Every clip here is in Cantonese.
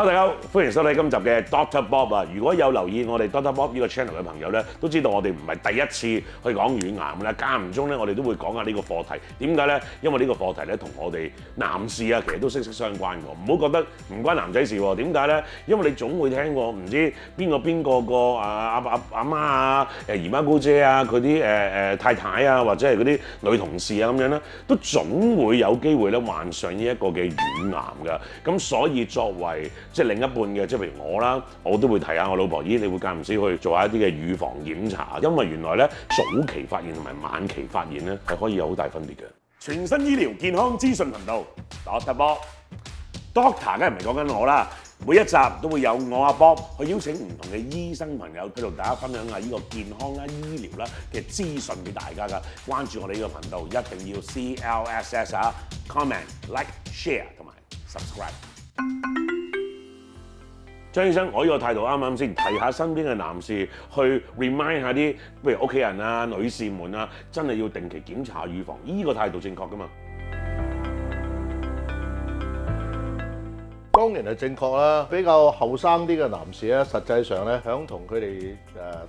Hello， 大家好，歡迎收睇今集嘅 Dr. Bob 啊！如果有留意我哋 Dr. Bob 呢個 channel 嘅朋友咧，都知道我哋唔係第一次去講乳癌嘅啦，間唔中咧我哋都會講下呢個課題。點解咧？因為呢個課題咧同我哋男士啊，其實都息息相關嘅。唔好覺得唔關男仔事喎。點解咧？因為你總會聽過唔知邊個阿媽啊、姨媽姑姐啊、佢啲太太啊，或者係嗰啲女同事啊咁樣咧，都總會有機會咧患上呢一個嘅乳癌㗎。咁所以作為即係另一半嘅，即係譬如我啦，我都會提下我老婆，咦，你會間唔時去做下一啲嘅預防檢查，因為原來咧早期發現同埋晚期發現咧係可以有好大分別嘅。全新醫療健康資訊頻道 Dr. Bob，Doctor 梗係唔係講緊我啦，每一集都會有我阿 Bob 去邀請唔同嘅醫生朋友，去同大家分享下呢個健康啦、醫療啦嘅資訊俾大家㗎。關注我哋呢個頻道，一定要 CLSS 啊 ，comment、like、share 同埋 subscribe。張醫生，我呢個態度啱啱先？提下身邊嘅男士，去 remind 下啲，譬如屋企人啊、女士們啊，真係要定期檢查預防，呢個態度正確㗎嘛？當然係正確啦，比較後生啲嘅男士咧，實際上咧，響同佢哋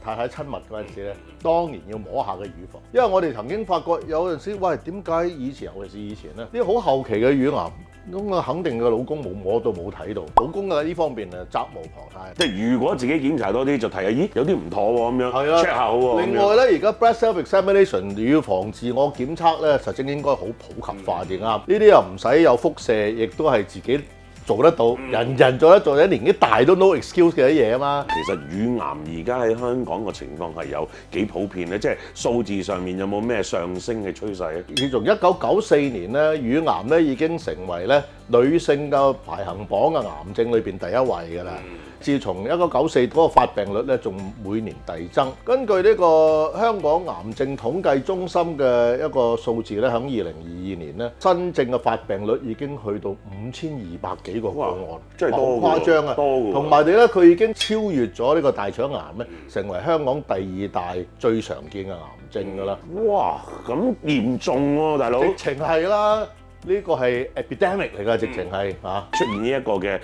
太太親密嗰陣時咧，當然要摸下嘅乳房，因為我哋曾經發覺有陣時，喂，點解以前尤其是以前咧，啲好後期嘅乳癌，咁啊肯定個老公冇摸到冇睇到，老公嘅呢方面啊責無旁貸。即係如果自己檢查多啲，就提下，咦，有啲唔妥喎咁樣 check 下好喎。另外咧，而家 breast self examination 乳房自我檢測咧，實證應該好普及化至啱。呢啲又唔使有輻射，亦都係自己做得到，人人做得做，你年紀大都 no excuse 嘅啲嘢啊嘛。其實乳癌而家喺香港個情況係有幾普遍咧？即係數字上面有冇咩上升嘅趨勢咧？自從1994年咧，乳癌咧已經成為咧女性嘅排行榜嘅癌症裏邊第一位㗎啦。自從1994嗰個發病率咧，仲每年遞增。根據呢個香港癌症統計中心嘅一個數字咧，喺2022年咧，新症嘅發病率已經去到5200幾個個案，真係多，好誇張啊！多㗎。同埋咧，佢已經超越咗呢個大腸癌咧，成為香港第2大最常見嘅癌症㗎啦。哇，咁嚴重喎，大佬！直情係啦。呢個係 epidemic 嚟㗎，直情係嚇出現呢一個嘅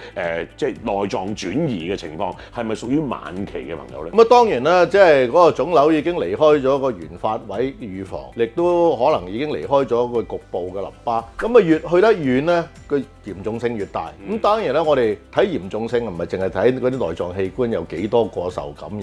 即係內臟轉移嘅情況，係咪屬於晚期嘅朋友咧？咁啊當然啦，即係嗰個腫瘤已經離開咗個原發位乳房，亦都可能已經離開咗個局部嘅淋巴。咁啊越去得遠咧，個嚴重性越大。咁當然咧，我哋睇嚴重性唔係淨係睇嗰啲內臟器官有幾多個受感染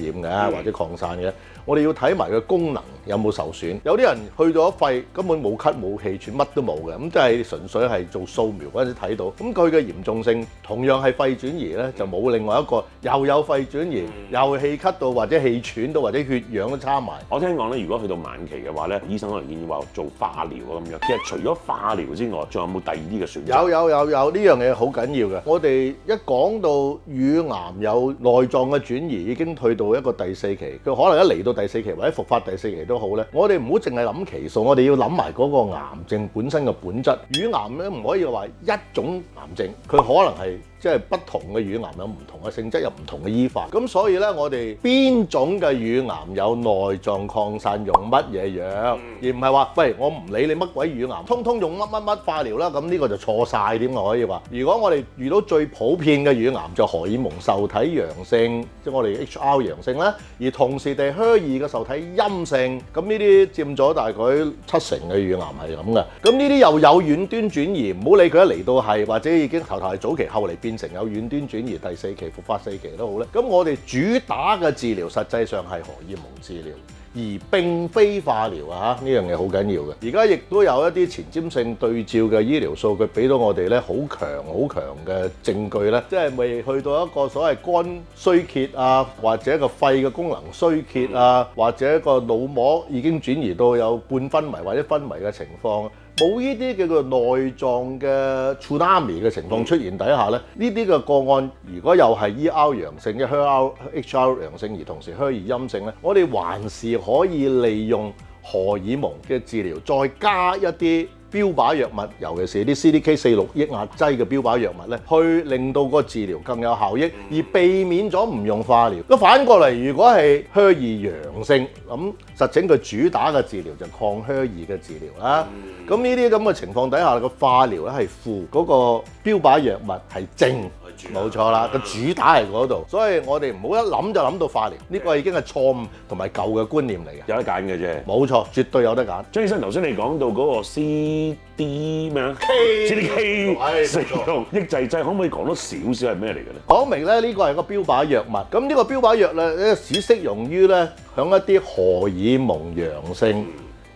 嘅，或者擴散嘅。我哋要睇埋個功能有冇受損。有啲人去咗肺根本冇咳冇氣喘乜都冇嘅，咁即係純粹係做掃描嗰陣時睇到。咁佢嘅嚴重性同樣係肺轉移咧，就冇另外一個又有肺轉移，又氣咳到或者氣喘到或者血氧都差埋。我聽講咧，如果去到晚期嘅話咧，醫生可能建議話做化療啊咁樣。其實除咗化療之外，仲有冇第二啲嘅選擇？有呢樣嘢好緊要嘅。我哋一講到乳癌有內臟嘅轉移，已經去到一個第4期，佢可能一嚟到第4期或者復發第4期都好咧。我哋唔好淨係諗期數，我哋要諗埋嗰個癌症本身嘅本質。乳癌咧唔可以話一種癌症，佢可能係即係不同嘅乳癌有唔同嘅性質，有唔同嘅醫法。咁所以咧，我哋邊種嘅乳癌有內臟擴散用乜嘢藥，而唔係話喂，我唔理你乜鬼乳癌，通通用乜化療啦。咁呢個就錯晒，點可以話？如果我哋遇到最普遍嘅乳癌就荷爾蒙受體陽性，即係我哋 HR 陽性啦，而同時地HER2嘅受體陰性，咁呢啲佔咗大概70%嘅乳癌係咁嘅。咁呢啲又有遠端轉移，唔好理佢一嚟到係或者已經頭係早期，後嚟變成有遠端轉移第4期、復發4期都好咧。咁我哋主打嘅治療實際上係荷爾蒙治療，而並非化療啊！呢樣嘢好緊要嘅。而家亦都有一啲前瞻性對照嘅醫療數據俾到我哋咧，好強嘅證據咧，即係未去到一個所謂肝衰竭啊，或者個肺嘅功能衰竭啊，或者個腦膜已經轉移到有半昏迷或者昏迷嘅情況。冇呢啲叫做內臟嘅 tsunami 嘅情況出現底下咧，呢啲嘅個案如果又係 ER 陽性，即係 HR 陽性，而同時HER2陰性咧，我哋還是可以利用荷爾蒙嘅治療，再加一啲標靶藥物，尤其是啲 CDK4/6抑壓劑嘅標靶藥物咧，去令到個治療更有效益，而避免咗唔用化療。咁反過嚟，如果係HER2陽性，咁實情佢主打嘅治療就抗HER2嘅治療啦。咁呢啲咁嘅情況底下，個化療咧係負，嗰個標靶藥物係正。冇錯啦，個主打係嗰度，所以我哋唔好一諗就諗到化療，呢個已經係錯誤同埋舊嘅觀念嚟嘅。有得揀嘅啫。冇錯，絕對有得揀。張醫生頭先你講到嗰個 CD 咩啊 CDK 食用抑制劑，可唔可以講多少少係咩嚟嘅咧？講明咧，呢個係個標靶藥物。咁呢個標靶藥咧，只適用於咧響一啲荷爾蒙陽性，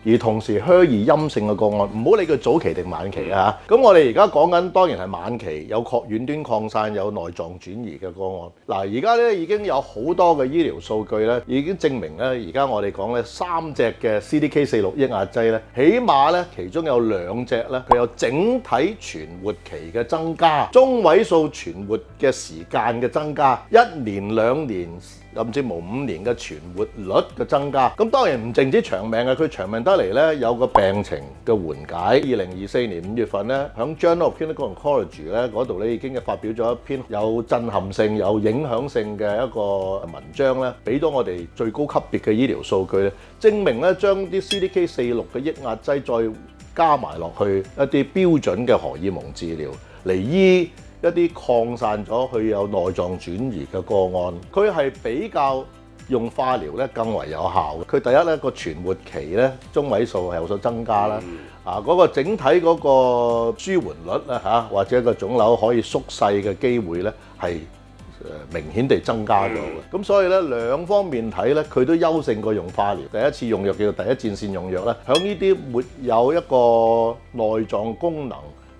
而同時虛擬陰性嘅個案，唔好理佢早期定晚期啊！咁我哋而家講緊當然係晚期，有遠端擴散、有內臟轉移嘅個案。嗱，而家咧已經有好多嘅醫療數據咧，已經證明咧，而家我哋講咧3隻嘅 CDK4/6抑壓劑咧，起碼咧其中有2隻咧，佢有整體存活期嘅增加，中位數存活嘅時間嘅增加，1年2年，甚至無5年嘅存活率嘅增加。咁當然唔淨止長命嘅，佢長命得嚟咧有個病情嘅緩解。2024年5月份咧，喺 Journal of Clinical Oncology 咧嗰度咧已經發表咗一篇有震撼性、有影響性嘅一個文章咧，俾到我哋最高級別嘅醫療數據咧，證明咧將啲 CDK4/6嘅抑壓劑再加埋落去一啲標準嘅荷爾蒙治療嚟醫一啲擴散咗佢有內臟轉移嘅個案，佢係比較用化療咧更為有效嘅。佢第一咧個存活期咧中位數係有所增加啦，嗰個整體嗰個舒緩率咧或者個腫瘤可以縮細嘅機會咧係明顯地增加咗嘅。咁所以咧兩方面睇咧，佢都優勝過用化療。第一次用藥叫做第一戰線用藥咧，響呢啲沒有一個內臟功能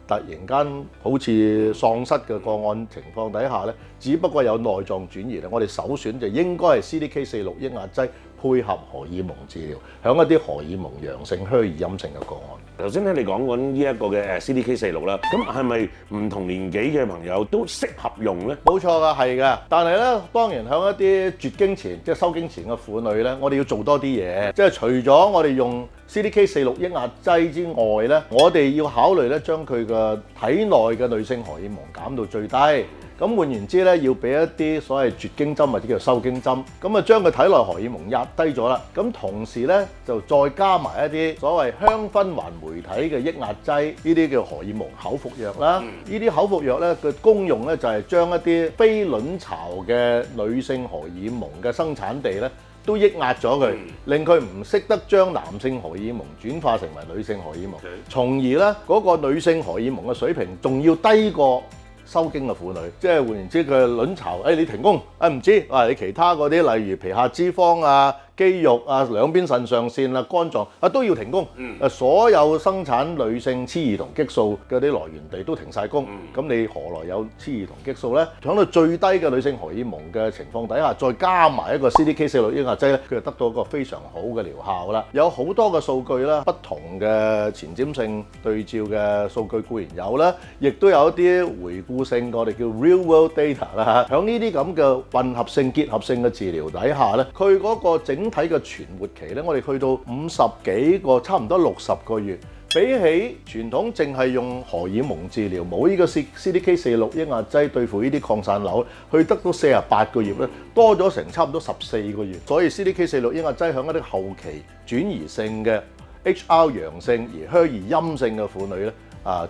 突然間好似喪失嘅個案情況底下咧，只不過有內臟轉移咧，我哋首選就應該係 CDK4/6抑壓劑配合荷爾蒙治療，響一啲荷爾蒙陽性、虛擬陰性嘅個案。頭先咧你講緊呢一個嘅CDK4/6啦，咁係咪唔同年紀嘅朋友都適合用咧？冇錯㗎，係㗎。但係咧，當然響一啲絕經前，即係收經前嘅婦女咧，我哋要做多啲嘢，即係除咗我哋用CDK4/6抑壓劑之外咧，我哋要考慮咧將佢嘅體內嘅女性荷爾蒙減到最低。咁換言之咧，要俾一啲所謂絕經針或者叫做收經針，咁啊將佢體內荷爾蒙壓低咗啦。咁同時咧就再加埋一啲所謂香薰環酶體嘅抑壓劑，呢啲叫荷爾蒙口服藥啦。呢啲口服藥咧嘅功用咧就係將一啲非卵巢嘅女性荷爾蒙嘅生產地咧都抑壓咗佢，令佢唔識得將男性荷爾蒙轉化成為女性荷爾蒙，從而咧嗰個女性荷爾蒙嘅水平仲要低過收經嘅婦女，即係換言之，佢嘅卵巢，你停工，唔知，你其他嗰啲，例如皮下脂肪啊、肌肉啊、兩邊腎上腺啊、肝臟都要停工。所有生產女性雌兒同激素嘅啲來源地都停晒工，咁你何來有雌兒同激素咧？響到最低嘅女性荷爾蒙嘅情況底下，再加埋一個 CDK4/6抑壓劑咧，佢就得到一個非常好嘅療效啦。有好多嘅數據啦，不同嘅前瞻性對照嘅數據固然有啦，亦都有一啲回顧性，我哋叫 real world data 啦。響呢啲咁嘅混合性、結合性嘅治療底下咧，佢嗰個整體嘅存活期咧，我哋去到50幾個，差唔多60個月。比起傳統淨係用荷爾蒙治療，冇呢個 CDK4/6抑壓劑對付呢啲擴散瘤，去得到48個月咧，多咗成差唔多14個月。所以 CDK4/6抑壓劑響一啲後期轉移性嘅 HR 陽性而虛擬陰性嘅婦女咧，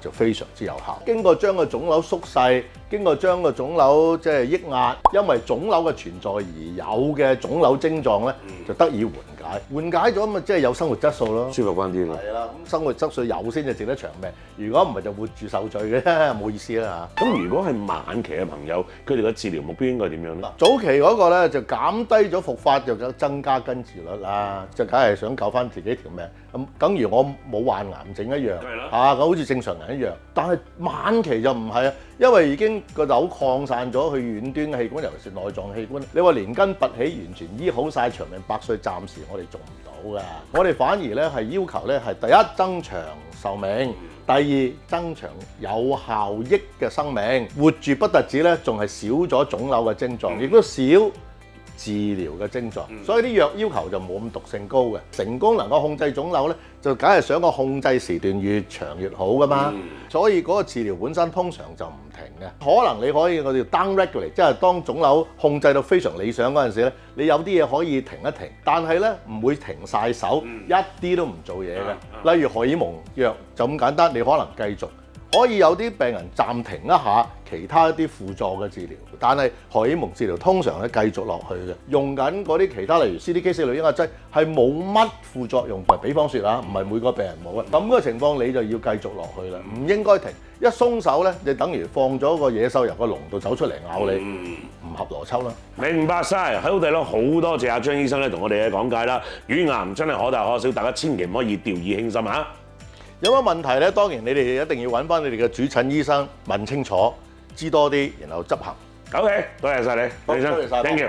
就非常之有效。經過將個腫瘤縮細，經過將個腫瘤即係抑壓，因為腫瘤嘅存在而有嘅腫瘤症狀咧，就得以緩解。緩解咗咪即係有生活質素咯，舒服翻啲咯。係啦，咁生活質素有先就值得長命。如果唔係就活住受罪嘅，冇意思啦嚇。咁如果係晚期嘅朋友，佢哋嘅治療目標應該點樣咧？早期嗰個咧就減低咗復發，就增加根治率啦，就梗係想救翻自己條命。咁等於我冇患癌症一樣，咁好似正常人一樣。但係晚期就唔係啊，因為已經個瘤擴散咗去遠端嘅器官，尤其是內臟器官。你話連根拔起，完全醫好晒長命百歲，暫時我哋做唔到㗎。我哋反而咧係要求咧係第一增長壽命，第二增長有效益嘅生命，活住不特止咧，仲係少咗腫瘤嘅症狀，亦都少治療嘅症狀，所以啲藥要求就冇咁毒性高嘅。成功能夠控制腫瘤咧，就梗係想個控制時段越長越好噶嘛。所以嗰個治療本身通常就唔停嘅。可能你可以我哋 down regulate，即係當腫瘤控制到非常理想嗰陣時咧，你有啲嘢可以停一停，但係咧唔會停晒手，一啲都唔做嘢嘅。例如荷爾蒙藥就咁簡單，你可能繼續可以有啲病人暫停一下其他一啲輔助嘅治療，但係荷爾蒙治療通常咧繼續落去嘅，用緊嗰啲其他例如 CDK 4類抑壓劑係冇乜副作用嘅。比方說啊，唔係每個病人冇啊，咁嘅情況你就要繼續落去啦，唔應該停。一鬆手咧，你等於放咗個野獸由個籠度走出嚟咬你，唔合邏輯啦。明白晒，喺度地咯，好多謝阿張醫生咧同我哋嘅講解啦。乳癌真係可大可小，大家千祈唔可以掉以輕心啊！有乜問題咧？當然你哋一定要揾翻你哋嘅主診醫生問清楚，知多啲，然後執行。OK，多謝晒你，張醫生，多謝晒， thank you。